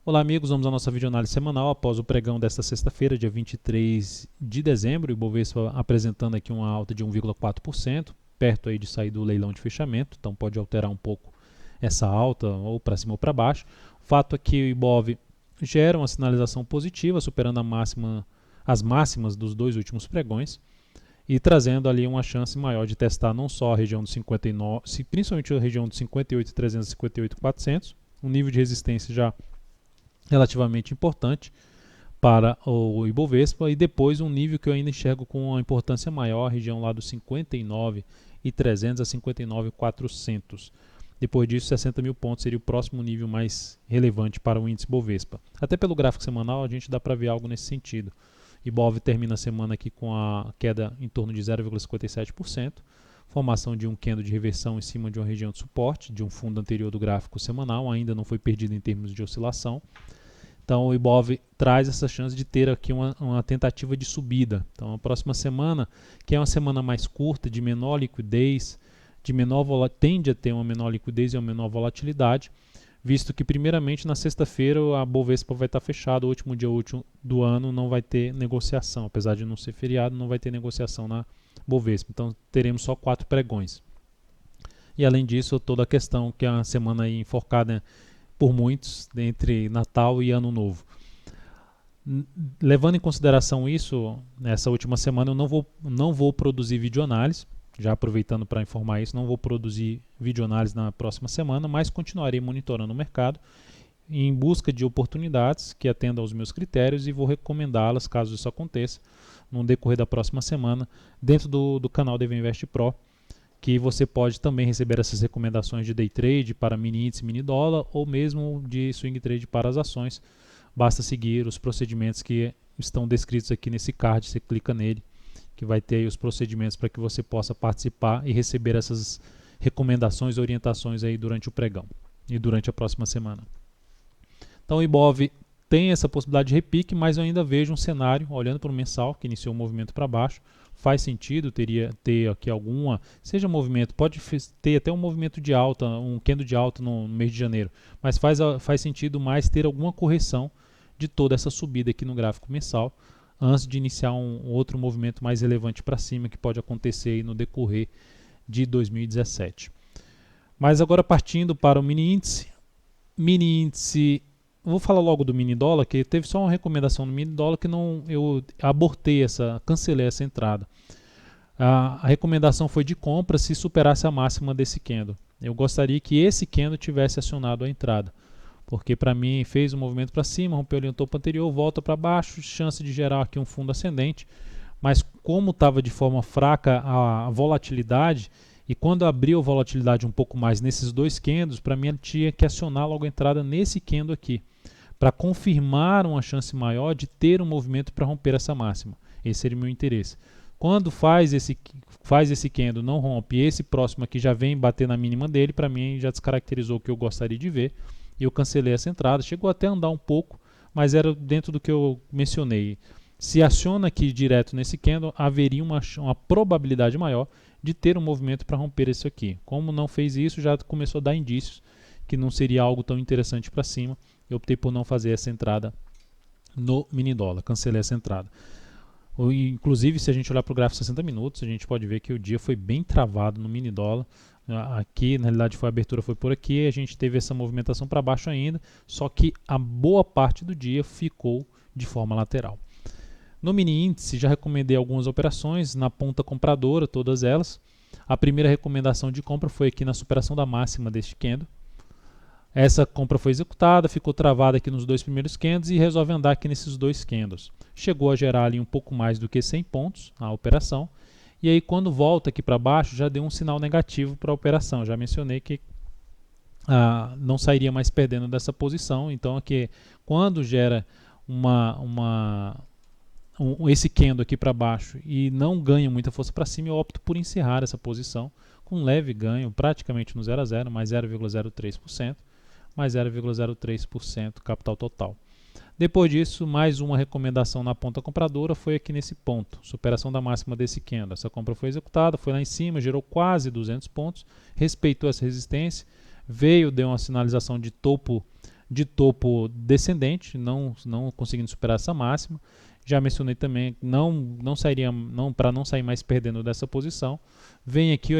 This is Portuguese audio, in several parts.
Olá amigos, vamos à nossa videoanálise semanal após o pregão desta sexta-feira, dia 23 de dezembro. O Ibovespa apresentando aqui uma alta de 1,4%, perto aí de sair do leilão de fechamento, então pode alterar um pouco essa alta, ou para cima ou para baixo. O fato é que o Ibov gera uma sinalização positiva, superando as máximas dos dois últimos pregões e trazendo ali uma chance maior de testar não só a região dos 59, principalmente a região dos 58.300 e 58.400, um nível de resistência já relativamente importante para o Ibovespa, e depois um nível que eu ainda enxergo com uma importância maior, a região lá dos 59.300 a 59.400. Depois disso, 60 mil pontos seria o próximo nível mais relevante para o índice Bovespa. Até pelo gráfico semanal a gente dá para ver algo nesse sentido. Ibov termina a semana aqui com a queda em torno de 0,57%, formação de um candle de reversão em cima de uma região de suporte, de um fundo anterior do gráfico semanal, ainda não foi perdido em termos de oscilação. Então o Ibov traz essa chance de ter aqui uma tentativa de subida. Então a próxima semana, que é uma semana mais curta, de menor liquidez, tende a ter uma menor liquidez e uma menor volatilidade, visto que primeiramente na sexta-feira a Bovespa vai estar fechada, o último dia útil do ano não vai ter negociação, apesar de não ser feriado, não vai ter negociação na Bovespa, então teremos só 4 pregões. E além disso, toda a questão que é uma semana aí enforcada por muitos entre Natal e Ano Novo. Levando em consideração isso, nessa última semana eu não vou produzir videoanálise, já aproveitando para informar isso, não vou produzir videoanálise na próxima semana, mas continuarei monitorando o mercado em busca de oportunidades que atendam aos meus critérios e vou recomendá-las caso isso aconteça no decorrer da próxima semana dentro do canal DV Invest Pro, que você pode também receber essas recomendações de day trade para mini índice, mini dólar ou mesmo de swing trade para as ações. Basta seguir os procedimentos que estão descritos aqui nesse card, você clica nele, que vai ter aí os procedimentos para que você possa participar e receber essas recomendações e orientações aí durante o pregão e durante a próxima semana. Então o Ibov tem essa possibilidade de repique, mas eu ainda vejo um cenário, olhando para o mensal, que iniciou o movimento para baixo, faz sentido ter aqui seja movimento, pode ter até um movimento de alta, um candle de alta no mês de janeiro, mas faz sentido mais ter alguma correção de toda essa subida aqui no gráfico mensal, antes de iniciar um outro movimento mais relevante para cima, que pode acontecer aí no decorrer de 2017. Mas agora partindo para o mini índice, vou falar logo do mini dólar, que teve só uma recomendação no mini dólar que eu cancelei essa entrada. A recomendação foi de compra se superasse a máxima desse candle. Eu gostaria que esse candle tivesse acionado a entrada, porque para mim fez um movimento para cima, rompeu ali um topo anterior, volta para baixo, chance de gerar aqui um fundo ascendente, mas como estava de forma fraca a volatilidade, e quando abriu a volatilidade um pouco mais nesses dois candles, para mim ele tinha que acionar logo a entrada nesse candle aqui, para confirmar uma chance maior de ter um movimento para romper essa máxima. Esse seria o meu interesse. Quando faz esse candle, não rompe, esse próximo aqui já vem bater na mínima dele, para mim já descaracterizou o que eu gostaria de ver, e eu cancelei essa entrada. Chegou até a andar um pouco, mas era dentro do que eu mencionei. Se aciona aqui direto nesse candle, haveria uma probabilidade maior de ter um movimento para romper isso aqui. Como não fez isso, já começou a dar indícios que não seria algo tão interessante para cima. Eu optei por não fazer essa entrada no mini dólar, cancelei essa entrada. Inclusive, se a gente olhar para o gráfico 60 minutos, a gente pode ver que o dia foi bem travado no mini dólar. Aqui, na realidade, a abertura foi por aqui, a gente teve essa movimentação para baixo ainda, só que a boa parte do dia ficou de forma lateral. No mini índice, já recomendei algumas operações na ponta compradora, todas elas. A primeira recomendação de compra foi aqui na superação da máxima deste candle. Essa compra foi executada, ficou travada aqui nos dois primeiros candles e resolve andar aqui nesses dois candles. Chegou a gerar ali um pouco mais do que 100 pontos a operação. E aí quando volta aqui para baixo já deu um sinal negativo para a operação. Já mencionei que não sairia mais perdendo dessa posição. Então aqui quando gera esse candle aqui para baixo e não ganha muita força para cima, eu opto por encerrar essa posição com um leve ganho, praticamente no 0 a 0, mais 0,03%, mais 0,03% capital total. Depois disso, mais uma recomendação na ponta compradora foi aqui nesse ponto, superação da máxima desse candle. Essa compra foi executada, foi lá em cima, gerou quase 200 pontos, respeitou essa resistência, deu uma sinalização de topo de topo descendente, não conseguindo superar essa máxima. Já mencionei também, para não sair mais perdendo dessa posição. Vem aqui, eu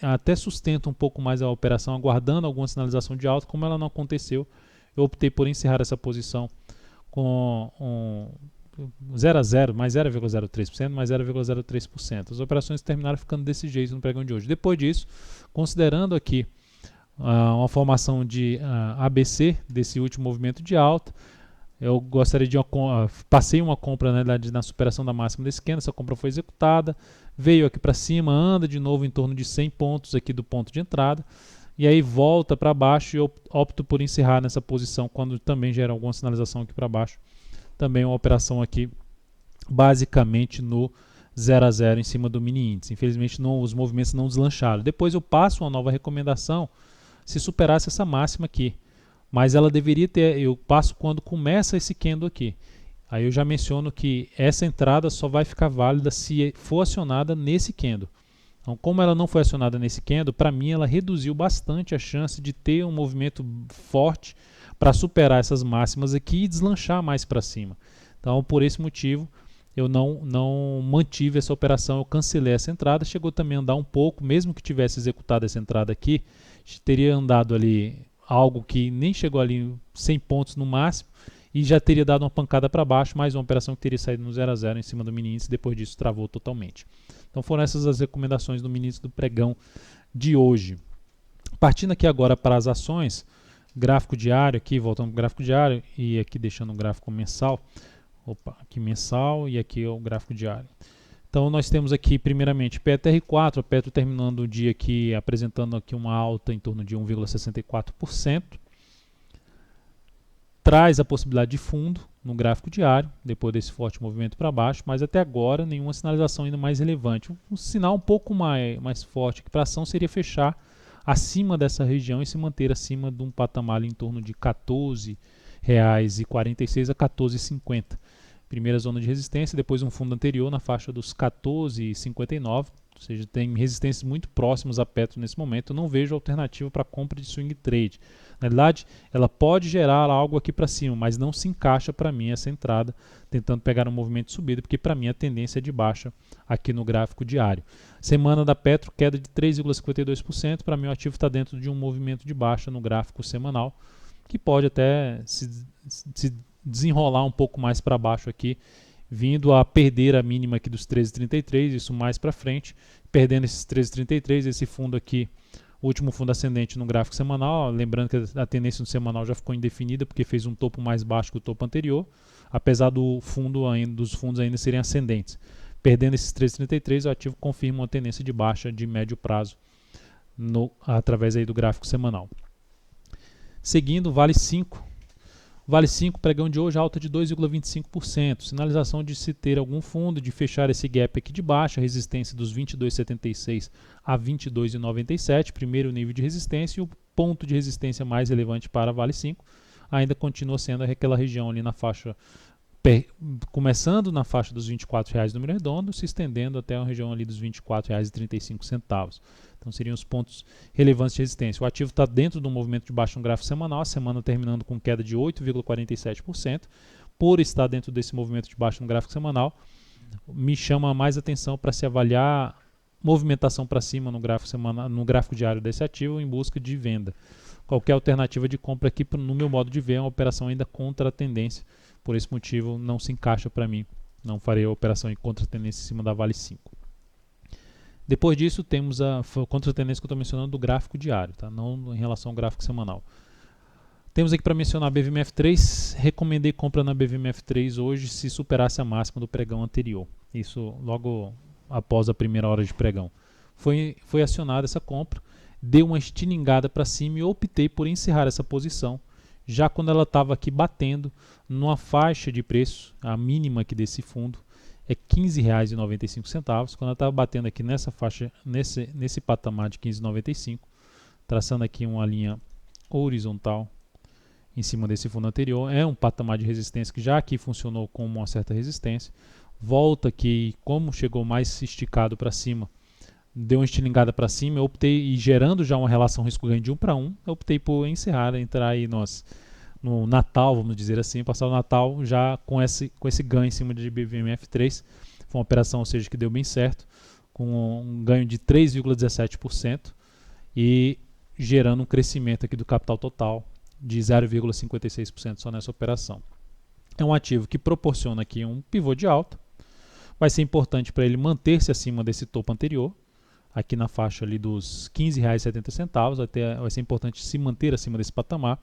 até sustenta um pouco mais a operação, aguardando alguma sinalização de alta. Como ela não aconteceu, eu optei por encerrar essa posição com 0 a 0, mais 0,03%, mais 0,03%. As operações terminaram ficando desse jeito no pregão de hoje. Depois disso, considerando aqui uma formação de ABC desse último movimento de alta, eu gostaria de passei uma compra, na verdade, na superação da máxima desse candle. Essa compra foi executada, veio aqui para cima, anda de novo em torno de 100 pontos aqui do ponto de entrada, e aí volta para baixo e eu opto por encerrar nessa posição quando também gera alguma sinalização aqui para baixo. Também uma operação aqui basicamente no 0 a 0 em cima do mini índice. Infelizmente os movimentos não deslancharam. Depois eu passo uma nova recomendação se superasse essa máxima aqui. Mas ela deveria ter, eu passo quando começa esse candle aqui. Aí eu já menciono que essa entrada só vai ficar válida se for acionada nesse candle. Então, como ela não foi acionada nesse candle, para mim ela reduziu bastante a chance de ter um movimento forte para superar essas máximas aqui e deslanchar mais para cima. Então, por esse motivo, eu não mantive essa operação, eu cancelei essa entrada. Chegou também a andar um pouco, mesmo que tivesse executado essa entrada aqui, teria andado ali algo que nem chegou ali 100 pontos no máximo e já teria dado uma pancada para baixo, mais uma operação que teria saído no 0 a 0 em cima do mini índice, depois disso travou totalmente. Então foram essas as recomendações do mini índice do pregão de hoje. Partindo aqui agora para as ações, gráfico diário aqui, voltando para o gráfico diário e aqui deixando o gráfico mensal. Aqui mensal e aqui é o gráfico diário. Então nós temos aqui primeiramente PetroR4, a Petro terminando o dia aqui apresentando aqui uma alta em torno de 1,64%. Traz a possibilidade de fundo no gráfico diário, depois desse forte movimento para baixo, mas até agora nenhuma sinalização ainda mais relevante. Um sinal um pouco mais forte aqui para a ação seria fechar acima dessa região e se manter acima de um patamar em torno de R$ 14,46 a R$ 14,50. Primeira zona de resistência, depois um fundo anterior na faixa dos 14,59, ou seja, tem resistências muito próximas a Petro nesse momento. Eu não vejo alternativa para compra de swing trade. Na verdade, ela pode gerar algo aqui para cima, mas não se encaixa para mim essa entrada, tentando pegar um movimento de subida, porque para mim a tendência é de baixa aqui no gráfico diário. Semana da Petro, queda de 3,52%, para mim o ativo está dentro de um movimento de baixa no gráfico semanal, que pode até se desenrolar um pouco mais para baixo aqui, vindo a perder a mínima aqui dos 13,33, isso mais para frente, perdendo esses 13,33, esse fundo aqui, o último fundo ascendente no gráfico semanal, lembrando que a tendência no semanal já ficou indefinida porque fez um topo mais baixo que o topo anterior, apesar dos fundos ainda serem ascendentes. Perdendo esses 13,33, o ativo confirma uma tendência de baixa de médio prazo através aí do gráfico semanal. Seguindo, Vale 5. Vale 5, pregão de hoje, alta de 2,25%. Sinalização de se ter algum fundo, de fechar esse gap aqui de baixa, resistência dos 22,76 a 22,97, primeiro nível de resistência, e o ponto de resistência mais relevante para Vale 5 ainda continua sendo aquela região ali na faixa, começando na faixa dos R$ 24,00 número redondo, se estendendo até a região ali dos R$ 24,35. Então seriam os pontos relevantes de resistência. O ativo está dentro do movimento de baixa no gráfico semanal, a semana terminando com queda de 8,47%. Por estar dentro desse movimento de baixa no gráfico semanal, me chama mais atenção para se avaliar movimentação para cima no gráfico diário desse ativo em busca de venda. Qualquer alternativa de compra aqui, no meu modo de ver, é uma operação ainda contra a tendência. Por esse motivo, não se encaixa para mim. Não farei a operação em contra a tendência em cima da Vale 5. Depois disso, temos a contra-tendência que eu estou mencionando do gráfico diário, tá? Não em relação ao gráfico semanal. Temos aqui para mencionar a BVMF3. Recomendei compra na BVMF3 hoje se superasse a máxima do pregão anterior. Isso logo após a primeira hora de pregão. Foi acionada essa compra, deu uma estilingada para cima e optei por encerrar essa posição, já quando ela estava aqui batendo numa faixa de preço, a mínima aqui desse fundo, é R$ 15,95, quando ela estava batendo aqui nessa faixa, nesse patamar de R$ 15,95, traçando aqui uma linha horizontal em cima desse fundo anterior, é um patamar de resistência que já aqui funcionou como uma certa resistência, volta aqui, como chegou mais esticado para cima, deu uma estilingada para cima, eu optei, e gerando já uma relação risco-ganho de 1 para 1, eu optei por encerrar, entrar aí no Natal, vamos dizer assim, passar o Natal já com esse ganho em cima de BVMF3. Foi uma operação, ou seja, que deu bem certo, com um ganho de 3,17% e gerando um crescimento aqui do capital total de 0,56% só nessa operação. É um ativo que proporciona aqui um pivô de alta. Vai ser importante para ele manter-se acima desse topo anterior, aqui na faixa ali dos R$ 15,70, vai ser importante se manter acima desse patamar.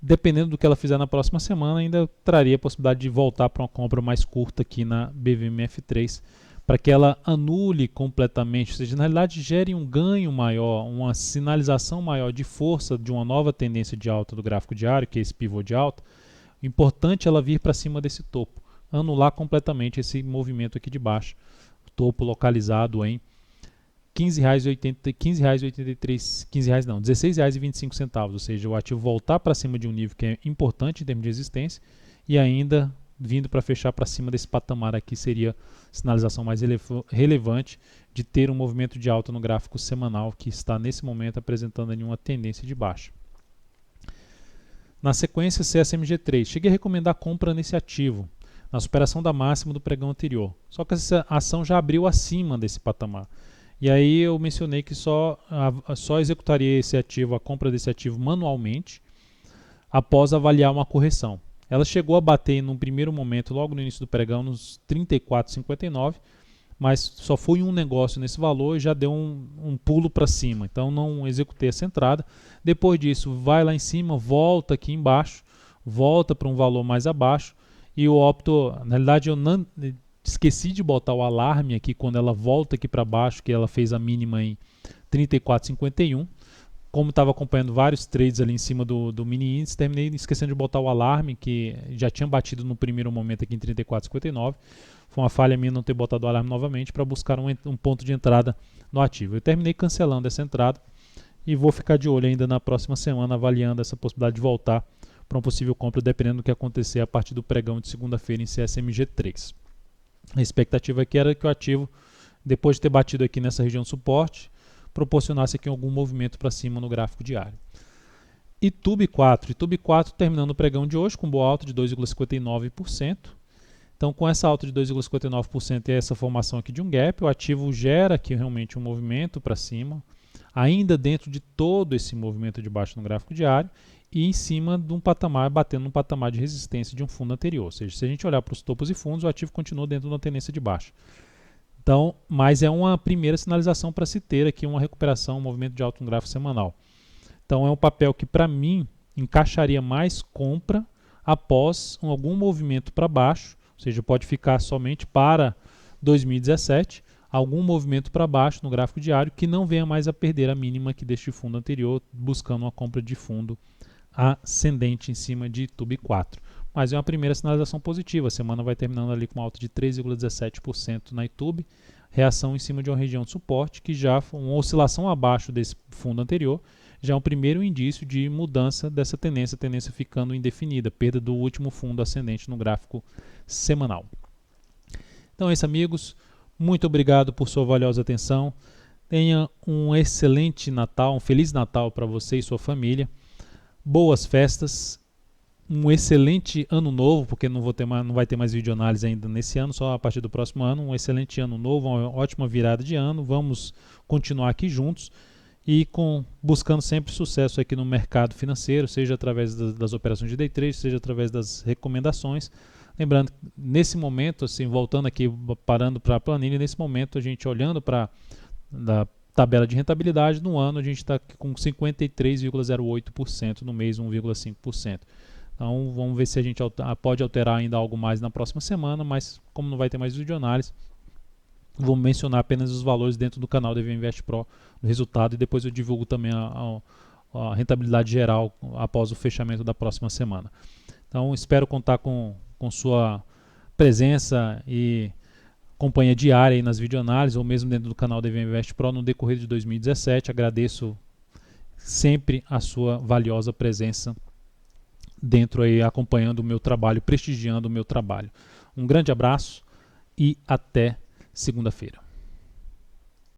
Dependendo do que ela fizer na próxima semana, ainda traria a possibilidade de voltar para uma compra mais curta aqui na BVMF3, para que ela anule completamente, ou seja, na realidade gere um ganho maior, uma sinalização maior de força de uma nova tendência de alta do gráfico diário, que é esse pivô de alta. Importante ela vir para cima desse topo, anular completamente esse movimento aqui de baixo, topo localizado em R$16,25, ou seja, o ativo voltar para cima de um nível que é importante em termos de resistência e ainda vindo para fechar para cima desse patamar aqui seria sinalização mais relevante de ter um movimento de alta no gráfico semanal que está nesse momento apresentando uma tendência de baixa. Na sequência, CSMG3. Cheguei a recomendar a compra nesse ativo, na superação da máxima do pregão anterior. Só que essa ação já abriu acima desse patamar. E aí eu mencionei que só executaria esse ativo, a compra desse ativo manualmente, após avaliar uma correção. Ela chegou a bater num primeiro momento, logo no início do pregão, nos 34,59, mas só foi um negócio nesse valor e já deu um pulo para cima. Então não executei essa entrada. Depois disso, vai lá em cima, volta aqui embaixo, volta para um valor mais abaixo e eu opto, na realidade eu não esqueci de botar o alarme aqui quando ela volta aqui para baixo, que ela fez a mínima em 34,51. Como estava acompanhando vários trades ali em cima do mini índice, terminei esquecendo de botar o alarme, que já tinha batido no primeiro momento aqui em 34,59. Foi uma falha minha não ter botado o alarme novamente para buscar um ponto de entrada no ativo. Eu terminei cancelando essa entrada e vou ficar de olho ainda na próxima semana, avaliando essa possibilidade de voltar para uma possível compra, dependendo do que acontecer a partir do pregão de segunda-feira em CSMG3. A expectativa aqui era que o ativo, depois de ter batido aqui nessa região de suporte, proporcionasse aqui algum movimento para cima no gráfico diário. ITUB 4 terminando o pregão de hoje com boa alta de 2,59%. Então, com essa alta de 2,59% e essa formação aqui de um gap, o ativo gera aqui realmente um movimento para cima, ainda dentro de todo esse movimento de baixo no gráfico diário e em cima de um patamar, batendo num patamar de resistência de um fundo anterior. Ou seja, se a gente olhar para os topos e fundos, o ativo continua dentro de uma tendência de baixa. Então, mas é uma primeira sinalização para se ter aqui uma recuperação, um movimento de alto no gráfico semanal. Então, é um papel que, para mim, encaixaria mais compra após algum movimento para baixo, ou seja, pode ficar somente para 2017, algum movimento para baixo no gráfico diário que não venha mais a perder a mínima aqui deste fundo anterior, buscando uma compra de fundo ascendente em cima de ITUB 4. Mas é uma primeira sinalização positiva. A semana vai terminando ali com uma alta de 3,17% na ITUB, reação em cima de uma região de suporte, que já foi uma oscilação abaixo desse fundo anterior, já é um primeiro indício de mudança dessa tendência, a tendência ficando indefinida, perda do último fundo ascendente no gráfico semanal. Então é isso, amigos. Muito obrigado por sua valiosa atenção. Tenha um excelente Natal, um Feliz Natal para você e sua família. Boas festas, um excelente ano novo, porque não vai ter mais videoanálise ainda nesse ano, só a partir do próximo ano. Um excelente ano novo, uma ótima virada de ano. Vamos continuar aqui juntos e buscando sempre sucesso aqui no mercado financeiro, seja através das operações de day trade, seja através das recomendações. Lembrando, nesse momento, assim, voltando aqui, parando para a planilha, nesse momento a gente olhando para a tabela de rentabilidade, no ano a gente está com 53,08%, no mês 1,5%. Então vamos ver se a gente pode alterar ainda algo mais na próxima semana, mas como não vai ter mais videoanálise, vou mencionar apenas os valores dentro do canal da EV Invest Pro, do resultado, e depois eu divulgo também a rentabilidade geral após o fechamento da próxima semana. Então espero contar com sua presença e companhia diária aí nas videoanálises ou mesmo dentro do canal da EV Invest Pro no decorrer de 2017. Agradeço sempre a sua valiosa presença dentro aí, acompanhando o meu trabalho, prestigiando o meu trabalho. Um grande abraço e até segunda-feira.